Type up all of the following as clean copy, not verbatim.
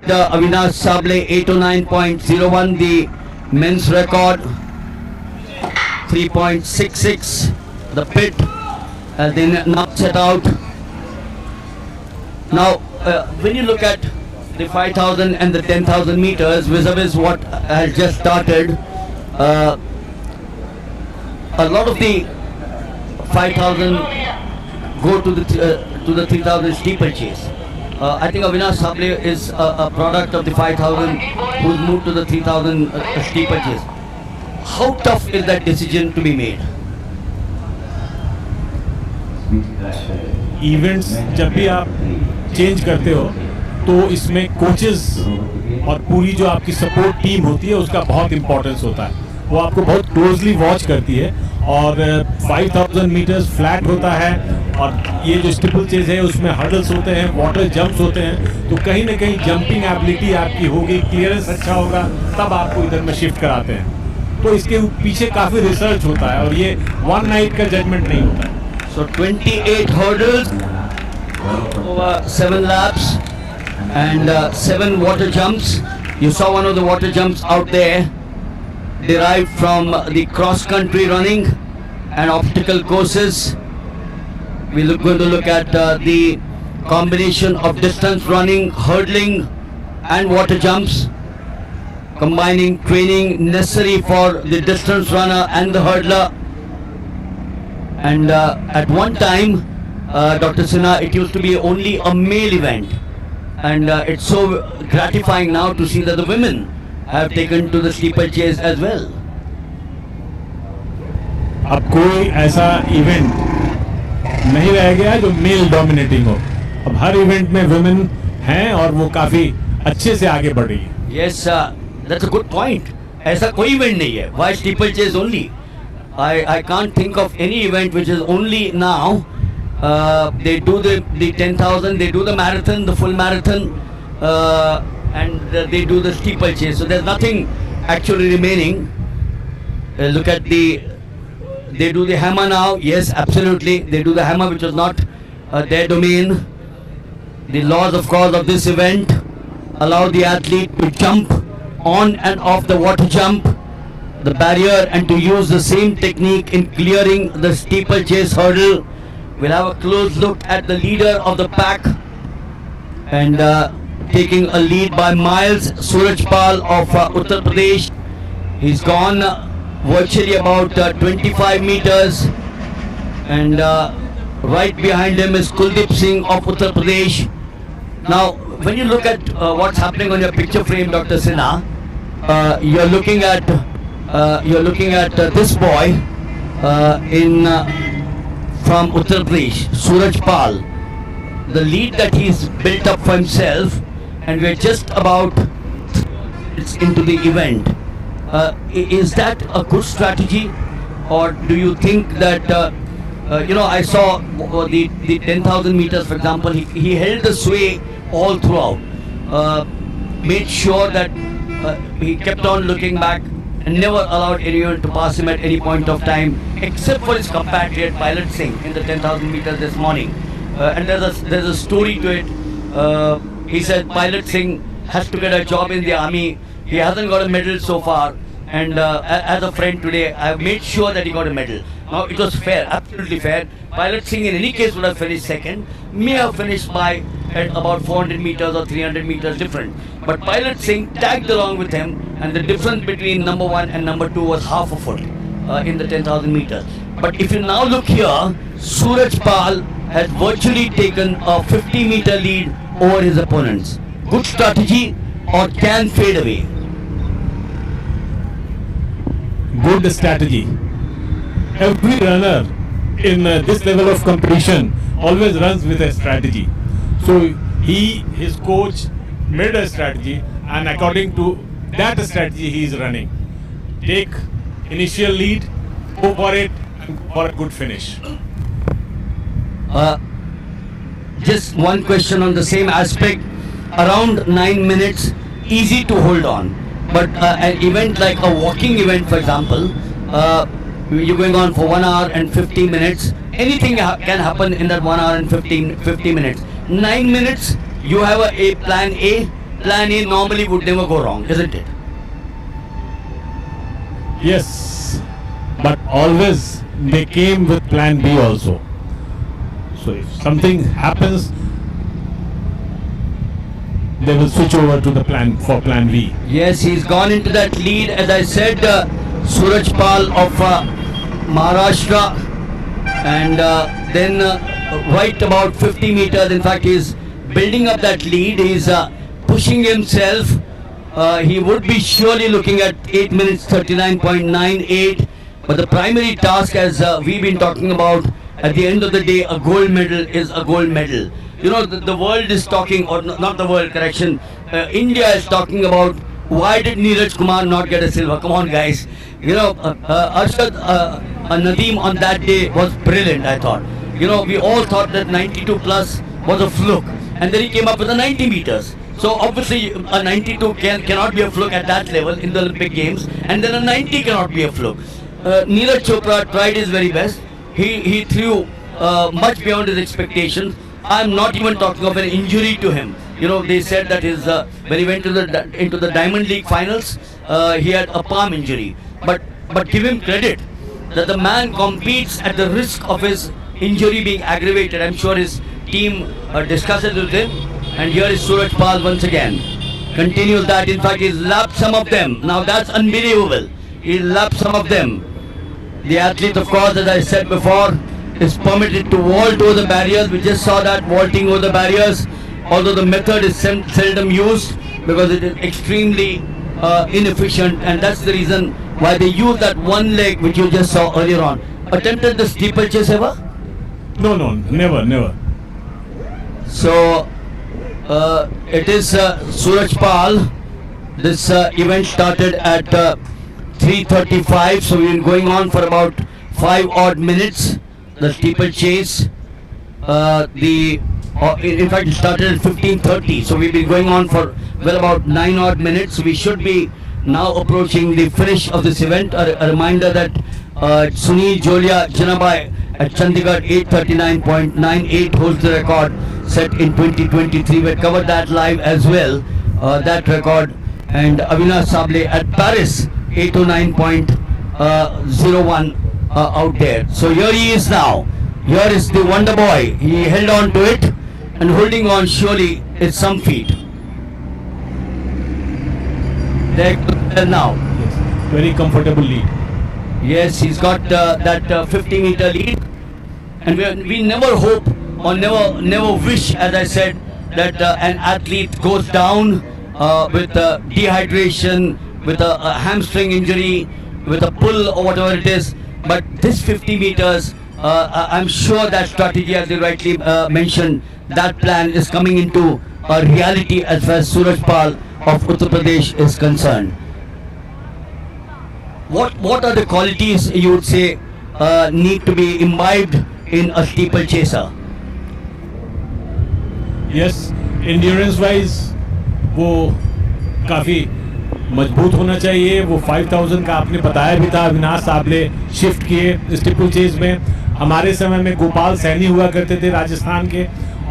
The Avinash Sable 809.01, the men's record 3.66. The pit as they now set out. Now, when you look at the 5,000 and the 10,000 meters vis-a-vis what has just started, a lot of the 5,000 go to the 3,000 steeplechase. I think Avinash Sable is a product of the 5,000 who's moved to the 3,000 steeplechase. How tough is that decision to be made? Events जब भी आप change करते हो तो इसमें coaches और पूरी जो आपकी सपोर्ट टीम होती है उसका बहुत इंपॉर्टेंस होता है. वो आपको बहुत क्लोजली वॉच करती है. और 5,000 मीटर्स फ्लैट होता है और ये जो स्टिपल चेज है उसमें हर्डल्स होते हैं, वाटर जंप्स होते हैं. तो कहीं ना कहीं जंपिंग एबिलिटी आपकी होगी, क्लियरेंस अच्छा होगा, तब आपको इधर में शिफ्ट कराते हैं. तो इसके पीछे काफ़ी रिसर्च होता है और ये वन नाइट का जजमेंट नहीं होता है. So 28 hurdles over 7 laps and 7 water jumps. You saw one of the water jumps out there, derived from the cross-country running and obstacle courses. We're going to look at the combination of distance running, hurdling and water jumps, combining training necessary for the distance runner and the hurdler. And at one time, Dr. Sinha, it used to be only a male event, and it's so gratifying now to see that the women have taken to the steeplechase as well. अब कोई ऐसा event नहीं रह गया जो male dominating हो. अब हर event में वुमेन हैं और वो काफी अच्छे से आगे बढ़ रही है. Yes, that's a good point. ऐसा कोई इवेंट नहीं है. Why steeplechase only? I can't think of any event which is only now. They do the 10,000, they do the marathon, the full marathon, and they do the steeplechase. So there's nothing actually remaining. Look at they do the hammer now. Yes, absolutely. They do the hammer, which was not their domain. The laws, of course, of this event allow the athlete to jump on and off the water jump, the barrier, and to use the same technique in clearing the steeplechase hurdle. We'll have a close look at the leader of the pack, and taking a lead by miles, Surajpal of Uttar Pradesh. He's gone virtually about 25 meters, and right behind him is Kuldeep Singh of Uttar Pradesh. Now, when you look at what's happening on your picture frame, Dr. Sinha, you're looking at this boy from Uttar Pradesh, Surajpal, the lead that he's built up for himself, and we're just about into the event. Is that a good strategy, or do you think that I saw the 10,000 meters, for example, he held the sway all throughout, made sure that he kept on looking back and never allowed anyone to pass him at any point of time, except for his compatriot Pilot Singh in the 10,000 meters this morning. And there's a story to it. He said Pilot Singh has to get a job in the army. He hasn't got a medal so far, and as a friend today, I have made sure that he got a medal. Now, it was fair, absolutely fair. Pilot Singh in any case would have finished second, may have finished by at about 400 meters or 300 meters different. But Pilot Singh tagged along with him, and the difference between number 1 and number 2 was half a foot in the 10,000 meters. But if you now look here, Surajpal has virtually taken a 50-meter lead over his opponents. Good strategy, or can fade away? Good strategy. Every runner in this level of competition always runs with a strategy. So his coach made a strategy, and according to that strategy he is running. Take initial lead, go for it, and go for a good finish. Just one question on the same aspect. Around 9 minutes, easy to hold on. But an event like a walking event, for example, you're going on for 1 hour and 50 minutes. Anything can happen in that 1 hour and 50 minutes. 9 minutes, you have a plan A, plan A normally would never go wrong, isn't it? Yes, but always they came with plan B also. So if something happens, they will switch over to the plan B. Yes, he's gone into that lead. As I said, Suraj Pal of Maharashtra, and then right about 50 meters. In fact, he's building up that lead. He's pushing himself. He would be surely looking at 8 minutes 39.98. But the primary task, as we've been talking about, at the end of the day, a gold medal is a gold medal. You know, the world is talking, or not the world, correction, India is talking about why did Neeraj Kumar not get a silver? Come on, guys. You know, Arshad Nadeem on that day was brilliant, I thought. You know, we all thought that 92 plus was a fluke. And then he came up with a 90 meters. So obviously a 92 cannot be a fluke at that level in the Olympic Games. And then a 90 cannot be a fluke. Neeraj Chopra tried his very best. He threw much beyond his expectations. I'm not even talking of an injury to him. You know, they said that his when he went to into the Diamond League finals, he had a palm injury. But give him credit that the man competes at the risk of his injury being aggravated. I'm sure his team discusses with him. And here is Suraj Pal once again. Continues that. In fact, he's lapped some of them. Now that's unbelievable. He lapped some of them. The athlete, of course, as I said before, is permitted to vault over the barriers. We just saw that vaulting over the barriers. Although the method is seldom used because it is extremely inefficient, and that's the reason why they use that one leg which you just saw earlier on. Attempted the steeplechase ever? No, never. So it is Suraj Pal. This event started at 3:35, so we've been going on for about 5 odd minutes. The steeplechase, in fact, it started at 15:30, so we've been going on for well about 9 odd minutes. We should be now approaching the finish of this event. A reminder that Sunil Jolia Jinabai at Chandigarh 8:39.98 holds the record set in 2023. We covered that live as well, that record. And Avinash Sable at Paris 809.01 out there. So here he is now. Here is the Wonder Boy. He held on to it, and holding on surely is some feat. There now. Yes. Very comfortable lead. Yes, he's got that 50-meter lead, and we never hope or never wish, as I said, that an athlete goes down with dehydration, with a hamstring injury, with a pull or whatever it is. But this 50 meters, I'm sure that strategy, as you rightly mentioned, that plan is coming into a reality as far as Suraj Pal of Uttar Pradesh is concerned. What are the qualities you would say need to be imbibed in a steeplechaser? Yes, endurance wise वो काफ़ी मजबूत होना चाहिए. वो 5000 का आपने बताया भी था. अविनाश साबले शिफ्ट किए स्टीपल चेज में. हमारे समय में गोपाल सैनी हुआ करते थे राजस्थान के,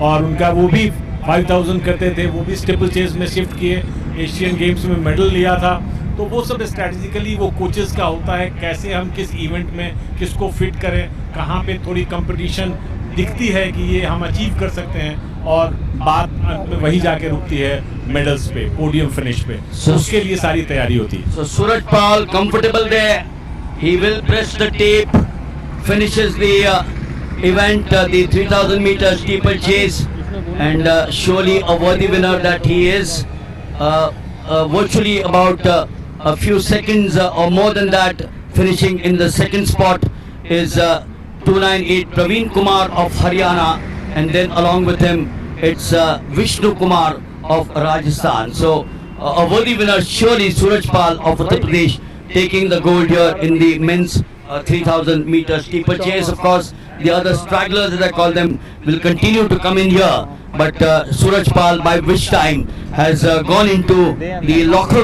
और उनका वो भी 5000 करते थे. वो भी स्टीपल चेज में शिफ्ट किए. एशियन गेम्स में मेडल लिया था. तो वो सब स्ट्रैटेजिकली वो कोचेस का होता है, कैसे हम किस इवेंट में किसको फिट करें, कहाँ पे थोड़ी कंपटीशन दिखती है कि ये हम अचीव कर सकते हैं, और बात अंत में वही जाके रुकती है मेडल्स पे, पोडियम फिनिश पे. उसके लिए सारी तैयारी होती है. So Suraj Pal comfortable there. He will press the tape, finishes the event, the 3000 meter steeplechase, and surely a worthy winner that he is. Virtually about a few seconds or more than that, finishing in the second spot is 298 Praveen Kumar of Haryana, and then along with him it's Vishnu Kumar of Rajasthan. So a worthy winner surely Suraj Pal of Uttar Pradesh, taking the gold here in the men's 3000 meter steeplechase. Of course, the other stragglers, as I call them, will continue to come in here, but Suraj Pal by which time has gone into the locker